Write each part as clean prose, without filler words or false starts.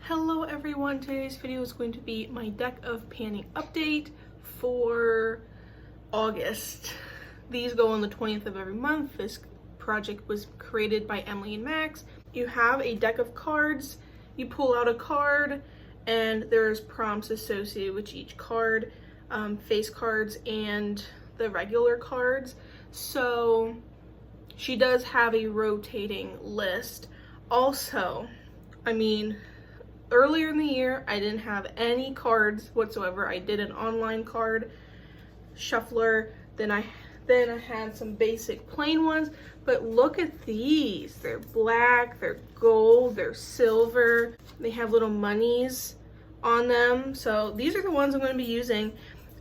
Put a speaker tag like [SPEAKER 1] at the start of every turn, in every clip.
[SPEAKER 1] Hello everyone, today's video is going to be my deck of panning update for August. These go on the 20th of every month. This project was created by Emily and Max. You have a deck of cards, you pull out a card, and there's prompts associated with each card, face cards and the regular cards. So she does have a rotating list. Also, earlier in the year, I didn't have any cards whatsoever. I did an online card shuffler, then I had some basic plain ones, but look at these. They're black, they're gold, they're silver. They have little monies on them. So these are the ones I'm going to be using.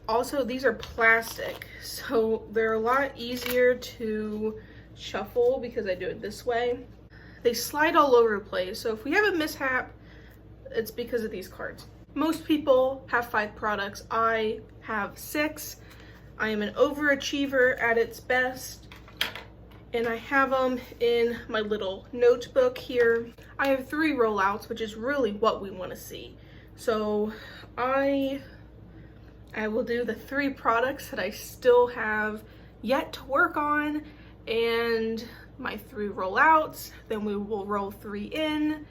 [SPEAKER 1] Also, these are plastic, so they're a lot easier to shuffle because I do it this way. They slide all over the place, so if we have a mishap, it's because of these cards. Most people have 5 products. I have 6. I am an overachiever at its best, and I have them in my little notebook here. I have 3 rollouts, which is really what we want to see. So I will do the 3 products that I still have yet to work on, and my 3 rollouts. Then we will roll 3 in.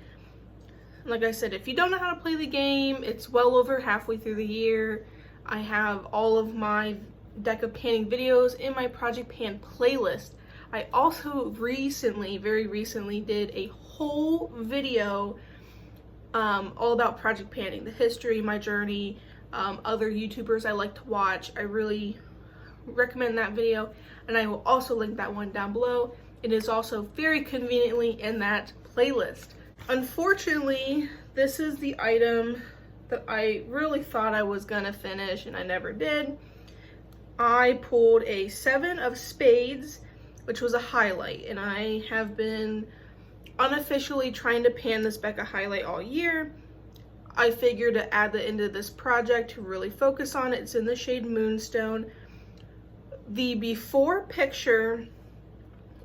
[SPEAKER 1] Like I said, if you don't know how to play the game, it's well over halfway through the year. I have all of my deck of panning videos in my Project Pan playlist. I also very recently did a whole video all about Project Panning, the history, my journey, other YouTubers I like to watch. I really recommend that video, and I will also link that one down below. It is also very conveniently in that playlist. Unfortunately, this is the item that I really thought I was gonna finish and I never did. I pulled a 7 of spades, which was a highlight, and I have been unofficially trying to pan this Becca highlight all year. I figured to add that into this project to really focus on it. It's in the shade Moonstone. The before picture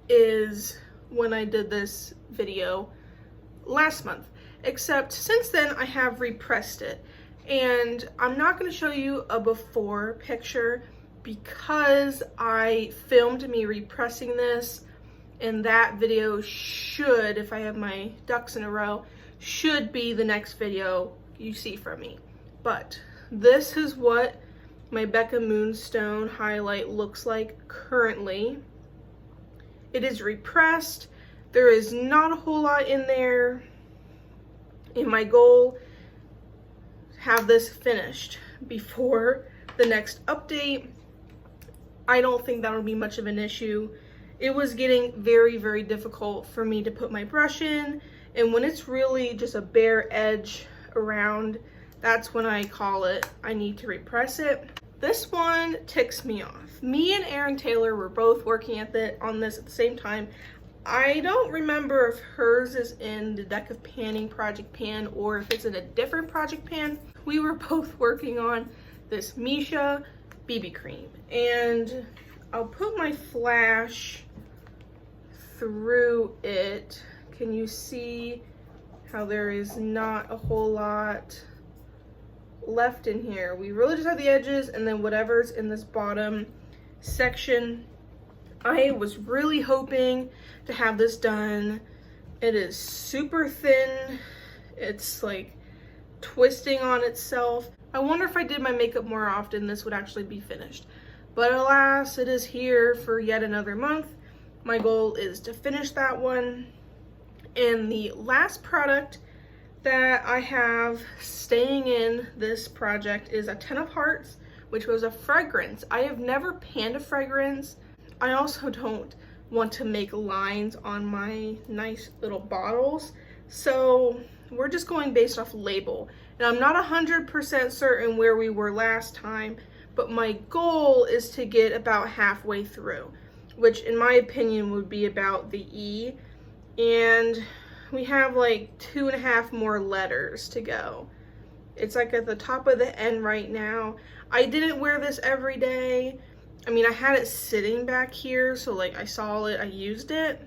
[SPEAKER 1] is when I did this video last month, except since then I have repressed it, and I'm not going to show you a before picture because I filmed me repressing this, and that video should, if I have my ducks in a row, should be the next video you see from me. But this is what my Becca Moonstone highlight looks like currently. It is repressed. There is not a whole lot in there, and my goal have this finished before the next update. I don't think that'll be much of an issue. It was getting very difficult for me to put my brush in, and when it's really just a bare edge around, that's when I call it I need to repress it. This one ticks me off. Me and Erin Taylor were both working on this at the same time. I don't remember if hers is in the deck of panning Project Pan or if it's in a different Project Pan. We were both working on this Misha BB cream, and I'll put my flash through it. Can you see how there is not a whole lot left in here? We really just have the edges and then whatever's in this bottom section. I was really hoping to have this done. It is super thin. It's like twisting on itself. I wonder if I did my makeup more often, this would actually be finished. But alas, it is here for yet another month. My goal is to finish that one. And the last product that I have staying in this project is a 10 of Hearts, which was a fragrance. I have never panned a fragrance. I also don't want to make lines on my nice little bottles, so we're just going based off label. And I'm not 100% certain where we were last time, but my goal is to get about halfway through, which in my opinion would be about the E, and we have like 2.5 more letters to go. It's like at the top of the N right now. I didn't wear this every day. I had it sitting back here, so like I saw it, I used it,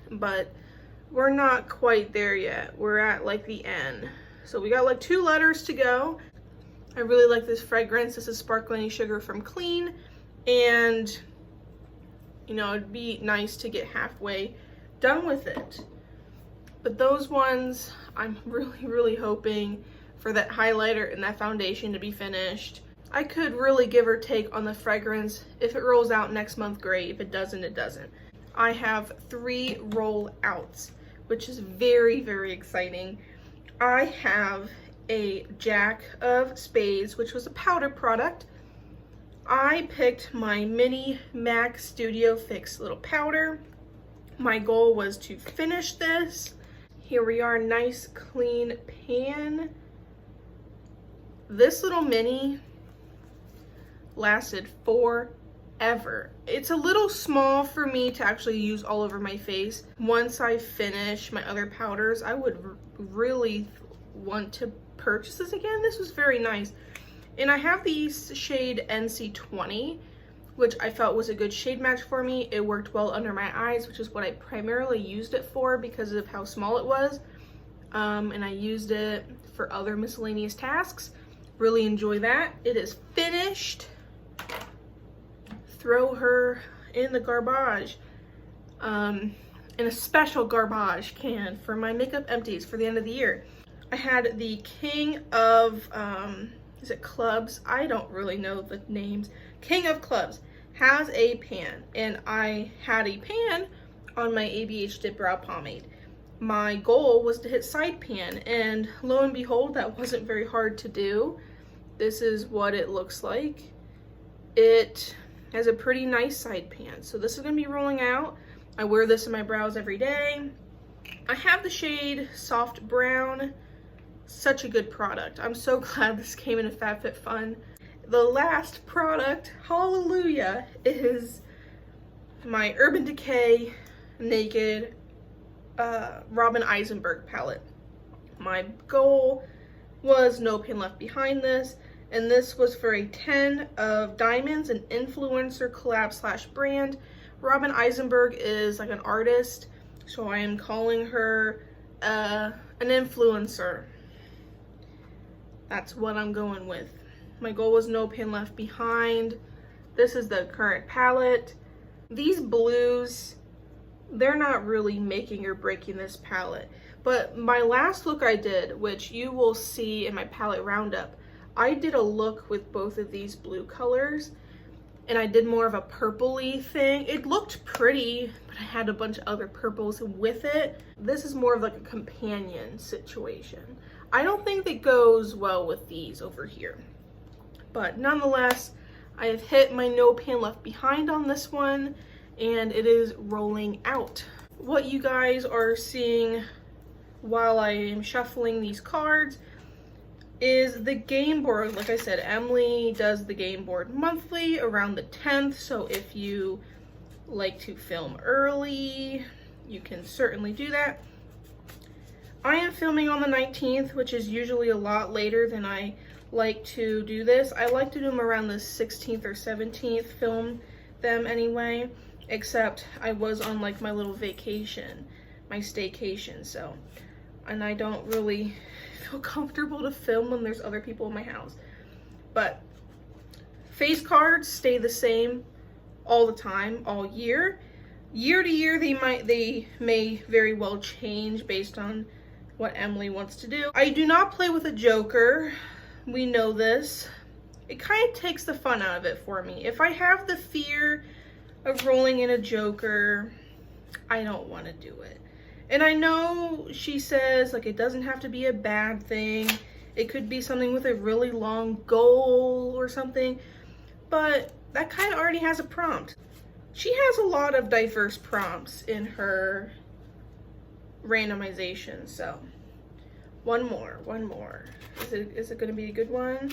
[SPEAKER 1] but we're not quite there yet. We're at like the N. So we got like 2 letters to go. I really like this fragrance. This is Sparkling Sugar from Clean, and you know, it'd be nice to get halfway done with it. But those ones, I'm really hoping for that highlighter and that foundation to be finished. I could really give or take on the fragrance. If it rolls out next month, great. If it doesn't, it doesn't. I have 3 rollouts, which is very exciting. I have a Jack of Spades, which was a powder product. I picked my Mini MAC Studio Fix little powder. My goal was to finish this. Here we are, nice clean pan. This little mini lasted forever. It's a little small for me to actually use all over my face. Once I finish my other powders, I would really want to purchase this again. This was very nice. And I have the shade NC20, which I felt was a good shade match for me. It worked well under my eyes, which is what I primarily used it for because of how small it was. And I used it for other miscellaneous tasks. Really enjoy that. It is finished. Throw her in the garbage. In a special garbage can for my makeup empties for the end of the year. I had the King of, is it Clubs? I don't really know the names. King of Clubs has a pan, and I had a pan on my ABH Dip Brow Pomade. My goal was to hit side pan, and lo and behold, that wasn't very hard to do. This is what it looks like. It has a pretty nice side pan. So this is gonna be rolling out. I wear this in my brows every day. I have the shade Soft Brown. Such a good product. I'm so glad this came in a FabFitFun. The last product, hallelujah, is my Urban Decay Naked Robin Eisenberg palette. My goal was no pain left behind this, and this was for a 10 of Diamonds, an influencer collab / brand. Robin Eisenberg is like an artist, so I am calling her an influencer. That's what I'm going with. My goal was no pain left behind. This is the current palette. These blues, they're not really making or breaking this palette. But my last look I did, which you will see in my palette roundup, I did a look with both of these blue colors, and I did more of a purpley thing. It looked pretty, but I had a bunch of other purples with it. This is more of like a companion situation. I don't think that goes well with these over here. But nonetheless, I have hit my no pain left behind on this one, and it is rolling out. What you guys are seeing while I am shuffling these cards is the game board. Like I said, Emily does the game board monthly around the 10th, so if you like to film early, you can certainly do that. I am filming on the 19th, which is usually a lot later than I like to do this. I like to do them around the 16th or 17th, film them anyway, except I was on like my little vacation, my staycation, so, and I don't really feel comfortable to film when there's other people in my house. But face cards stay the same all the time, all year. Year to year, they may very well change based on what Emily wants to do. I do not play with a joker. We know this. It kind of takes the fun out of it for me. If I have the fear of rolling in a joker, I don't want to do it. And I know she says like it doesn't have to be a bad thing. It could be something with a really long goal or something, but that kind of already has a prompt. She has a lot of diverse prompts in her randomization, so one more. Is it gonna be a good one?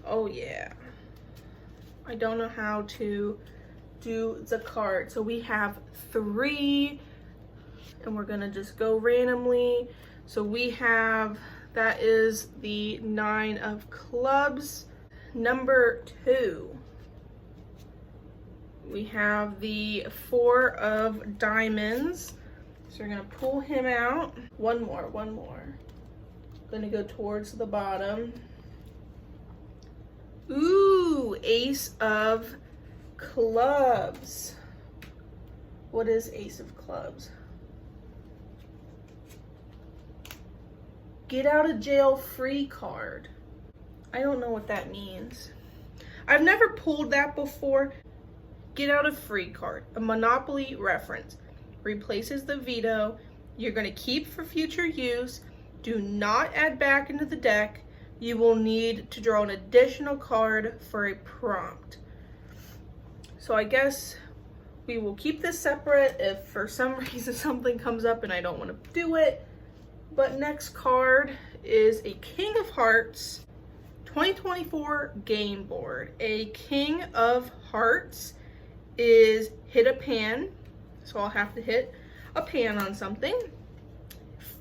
[SPEAKER 1] Oh yeah. I don't know how to do the card. So we have 3, and we're gonna just go randomly. So we have, that is the 9 of Clubs. Number 2. We have the 4 of Diamonds. So we're gonna pull him out. One more. gonna go towards the bottom. Ooh, Ace of Clubs. What is Ace of Clubs? Get out of jail free card. I don't know what that means. I've never pulled that before. Get out of free card, a Monopoly reference. Replaces the veto. You're going to keep for future use. Do not add back into the deck. You will need to draw an additional card for a prompt. So I guess we will keep this separate if for some reason something comes up and I don't want to do it. But next card is a King of Hearts 2024 game board. A King of Hearts is hit a pan, so I'll have to hit a pan on something.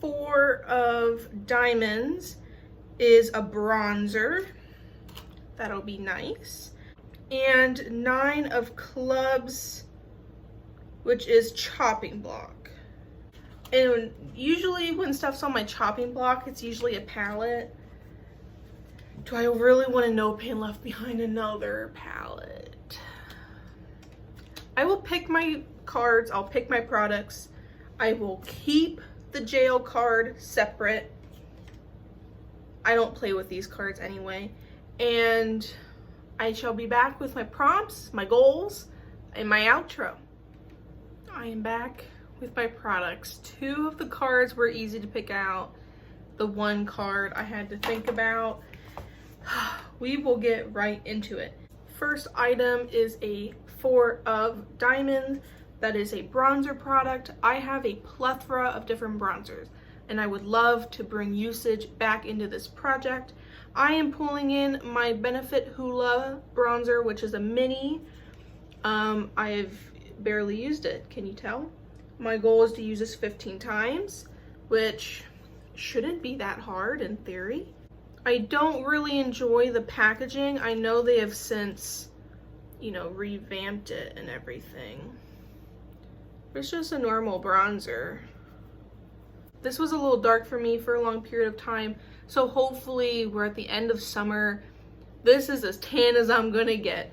[SPEAKER 1] 4 of Diamonds is a bronzer. That'll be nice. And 9 of Clubs, which is chopping block. And usually when stuff's on my chopping block, it's usually a palette. Do I really want a No Pain Left Behind another palette? I will pick my cards, I'll pick my products. I will keep the jail card separate. I don't play with these cards anyway. And I shall be back with my prompts, my goals, and my outro. I am back with my products. 2 of the cards were easy to pick out. The 1 card I had to think about. We will get right into it. First item is a 4 of Diamonds. That is a bronzer product. I have a plethora of different bronzers, and I would love to bring usage back into this project. I am pulling in my Benefit Hoola bronzer, which is a mini. I've barely used it, can you tell? My goal is to use this 15 times, which shouldn't be that hard in theory. I don't really enjoy the packaging. I know they have since, revamped it and everything. It's just a normal bronzer. This was a little dark for me for a long period of time, so hopefully we're at the end of summer. This is as tan as I'm gonna get.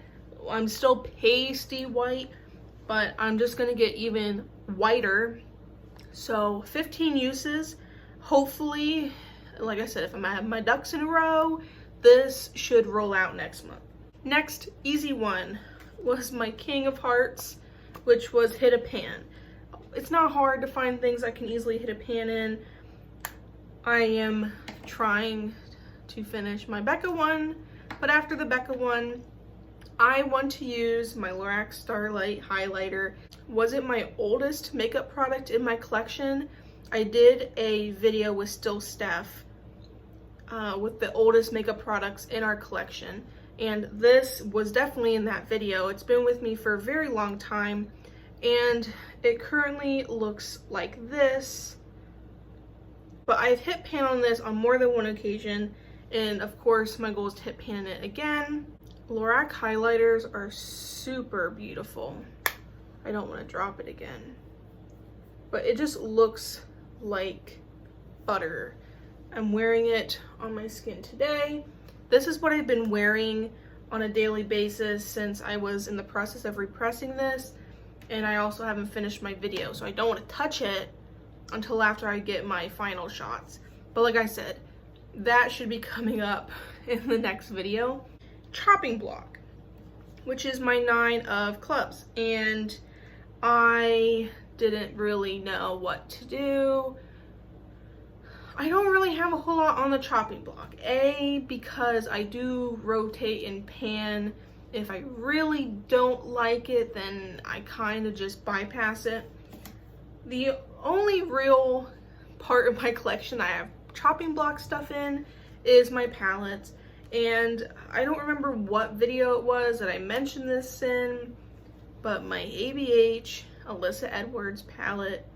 [SPEAKER 1] I'm still pasty white, but I'm just gonna get even whiter. So 15 uses. Hopefully, like I said, if I have my ducks in a row, this should roll out next month. Next easy one was my King of Hearts, which was hit a pan. It's not hard to find things I can easily hit a pan in. I am trying to finish my Becca one, but after the Becca one, I want to use my Lorac Starlight highlighter. Wasn't my oldest makeup product in my collection. I did a video with Still Steph with the oldest makeup products in our collection, and this was definitely in that video. It's been with me for a very long time, and it currently looks like this, but I've hit pan on this on more than one occasion, and of course my goal is to hit pan it again. Lorac highlighters are super beautiful. I don't want to drop it again, but it just looks like butter. I'm wearing it on my skin today. This is what I've been wearing on a daily basis since I was in the process of repressing this, and I also haven't finished my video, so I don't want to touch it until after I get my final shots. But like I said, that should be coming up in the next video. Chopping block, which is my 9 of Clubs, and I didn't really know what to do. I don't really have a whole lot on the chopping block. Because I do rotate and pan. If I really don't like it, then I kind of just bypass it. The only real part of my collection I have chopping block stuff in is my palettes. And I don't remember what video it was that I mentioned this in, but my ABH Alyssa Edwards palette,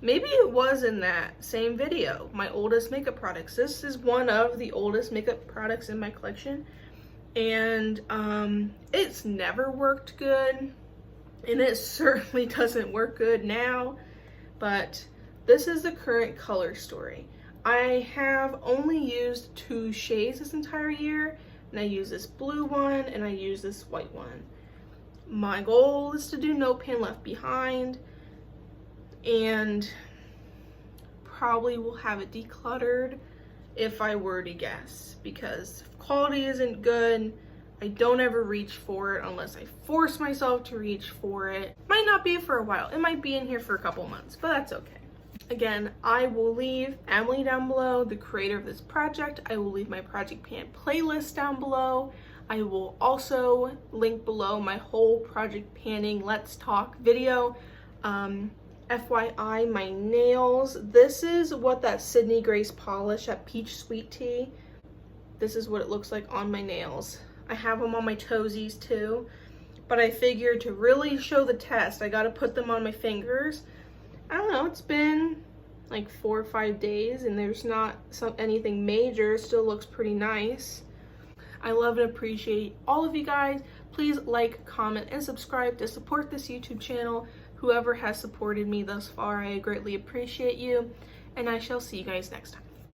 [SPEAKER 1] maybe it was in that same video, my oldest makeup products. This is one of the oldest makeup products in my collection, and it's never worked good, and it certainly doesn't work good now, but this is the current color story. I have only used 2 shades this entire year, and I use this blue one and I use this white one. My goal is to do No Pan Left Behind, and probably will have it decluttered if I were to guess, because if quality isn't good, I don't ever reach for it unless I force myself to reach for it. Might not be for a while. It might be in here for a couple months, but that's okay. Again, I will leave Emily down below, the creator of this project. I will leave my Project Pan playlist down below. I will also link below my whole Project Panning Let's Talk video. FYI, my nails, this is what that Sydney Grace polish, that Peach Sweet Tea, this is what it looks like on my nails. I have them on my toesies too, but I figured to really show the test, I gotta put them on my fingers. I don't know, it's been like 4 or 5 days and there's not anything major. It still looks pretty nice. I love and appreciate all of you guys. Please like, comment, and subscribe to support this YouTube channel. Whoever has supported me thus far, I greatly appreciate you, and I shall see you guys next time.